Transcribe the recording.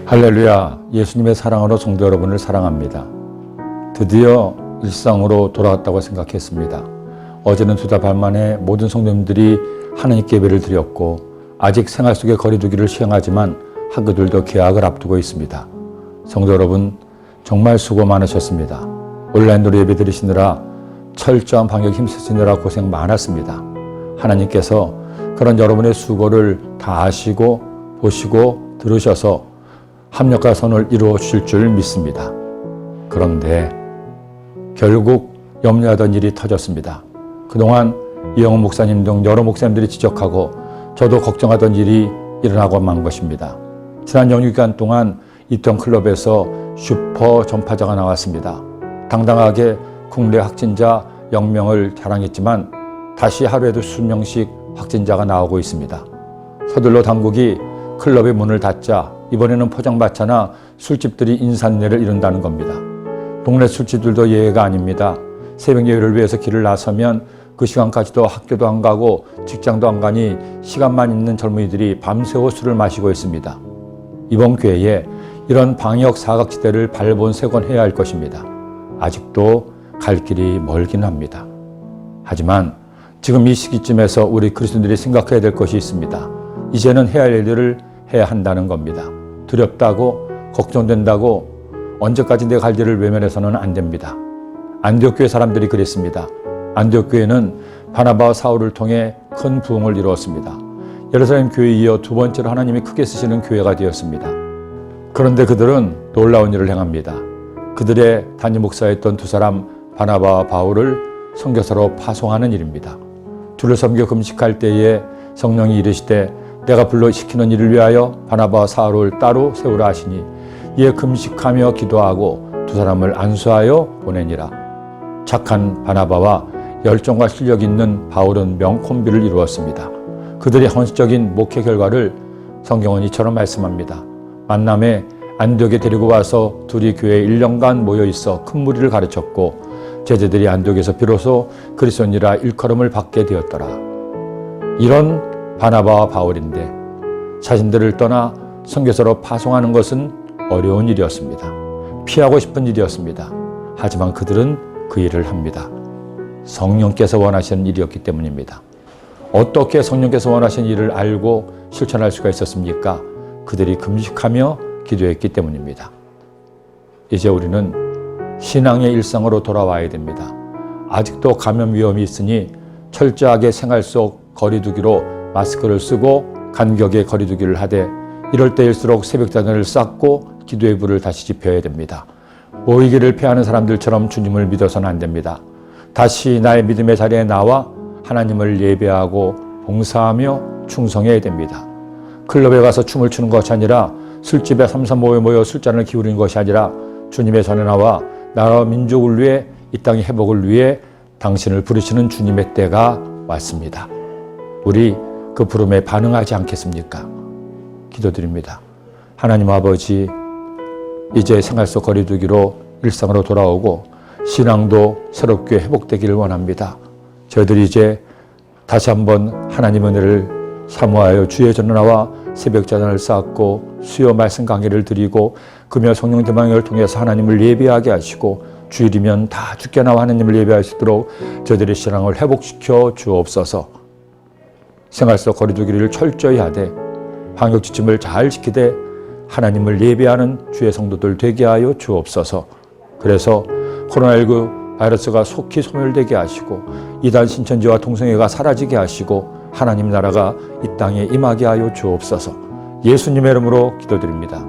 할렐루야, 예수님의 사랑으로 성도 여러분을 사랑합니다. 드디어 일상으로 돌아왔다고 생각했습니다. 어제는 2달 만에 모든 성도님들이 하나님께 예배를 드렸고 아직 생활 속의 거리두기를 시행하지만 학교들도 개학을 앞두고 있습니다. 성도 여러분 정말 수고 많으셨습니다. 온라인으로 예배 드리시느라 철저한 방역 힘쓰시느라 고생 많았습니다. 하나님께서 그런 여러분의 수고를 다 아시고 보시고 들으셔서 합력과 선을 이루어 주실 줄 믿습니다. 그런데 결국 염려하던 일이 터졌습니다. 그동안 이영훈 목사님 등 여러 목사님들이 지적하고 저도 걱정하던 일이 일어나고 만 것입니다. 지난 영유기간 동안 이태원 클럽에서 슈퍼 전파자가 나왔습니다. 당당하게 국내 확진자 0명을 자랑했지만 다시 하루에도 수명씩 확진자가 나오고 있습니다. 서둘러 당국이 클럽의 문을 닫자 이번에는 포장마차나 술집들이 인산내를 이룬다는 겁니다. 동네 술집들도 예외가 아닙니다. 새벽 예배를 위해서 길을 나서면 그 시간까지도 학교도 안 가고 직장도 안 가니 시간만 있는 젊은이들이 밤새워 술을 마시고 있습니다. 이번 기회에 이런 방역 사각지대를 발본색원해야 할 것입니다. 아직도 갈 길이 멀긴 합니다. 하지만 지금 이 시기쯤에서 우리 그리스도인들이 생각해야 될 것이 있습니다. 이제는 해야 할 일들을 해야 한다는 겁니다. 두렵다고 걱정된다고 언제까지 내 갈 길을 외면해서는 안 됩니다. 안디옥 교회 사람들이 그랬습니다. 안디옥 교회는 바나바와 사울을 통해 큰 부흥을 이루었습니다. 예루살렘 교회에 이어 두 번째로 하나님이 크게 쓰시는 교회가 되었습니다. 그런데 그들은 놀라운 일을 행합니다. 그들의 단임 목사였던 두 사람 바나바와 바울을 선교사로 파송하는 일입니다. 주를 섬겨 금식할 때에 성령이 이르시되 내가 불러 시키는 일을 위하여 바나바와 사울을 따로 세우라 하시니 이에 금식하며 기도하고 두 사람을 안수하여 보내니라. 착한 바나바와 열정과 실력 있는 바울은 명콤비를 이루었습니다. 그들의 헌신적인 목회 결과를 성경은 이처럼 말씀합니다. 만남에 안디옥에 데리고 와서 둘이 교회에 1년간 모여 있어 큰 무리를 가르쳤고 제자들이 안디옥에서 비로소 그리스도인이라 일컬음을 받게 되었더라. 이런 바나바와 바울인데 자신들을 떠나 선교사로 파송하는 것은 어려운 일이었습니다. 피하고 싶은 일이었습니다. 하지만 그들은 그 일을 합니다. 성령께서 원하시는 일이었기 때문입니다. 어떻게 성령께서 원하시는 일을 알고 실천할 수가 있었습니까? 그들이 금식하며 기도했기 때문입니다. 이제 우리는 신앙의 일상으로 돌아와야 됩니다. 아직도 감염 위험이 있으니 철저하게 생활 속 거리두기로 마스크를 쓰고 간격의 거리두기를 하되 이럴 때일수록 새벽자전을 쌓고 기도의 불을 다시 지펴야 됩니다. 모이기를 피하는 사람들처럼 주님을 믿어서는 안 됩니다. 다시 나의 믿음의 자리에 나와 하나님을 예배하고 봉사하며 충성해야 됩니다. 클럽에 가서 춤을 추는 것이 아니라 술집에 삼삼오오에 모여 술잔을 기울이는 것이 아니라 주님의 전에 나와 나라와 민족을 위해 이 땅의 회복을 위해 당신을 부르시는 주님의 때가 왔습니다. 우리 그 부름에 반응하지 않겠습니까? 기도드립니다. 하나님 아버지, 이제 생활 속 거리두기로 일상으로 돌아오고 신앙도 새롭게 회복되기를 원합니다. 저희들이 이제 다시 한번 하나님 은혜를 사모하여 주의 전에 나와 새벽자전을 쌓고 수요 말씀 강의를 드리고 금요 성령 대방을 통해서 하나님을 예배하게 하시고 주일이면 다 주께 나와 하나님을 예배할 수 있도록 저희들의 신앙을 회복시켜 주옵소서. 생활 속 거리두기를 철저히 하되 방역 지침을 잘 지키되 하나님을 예배하는 주의 성도들 되게 하여 주옵소서. 그래서 코로나19 바이러스가 속히 소멸되게 하시고 이단 신천지와 동성애가 사라지게 하시고 하나님 나라가 이 땅에 임하게 하여 주옵소서. 예수님의 이름으로 기도드립니다.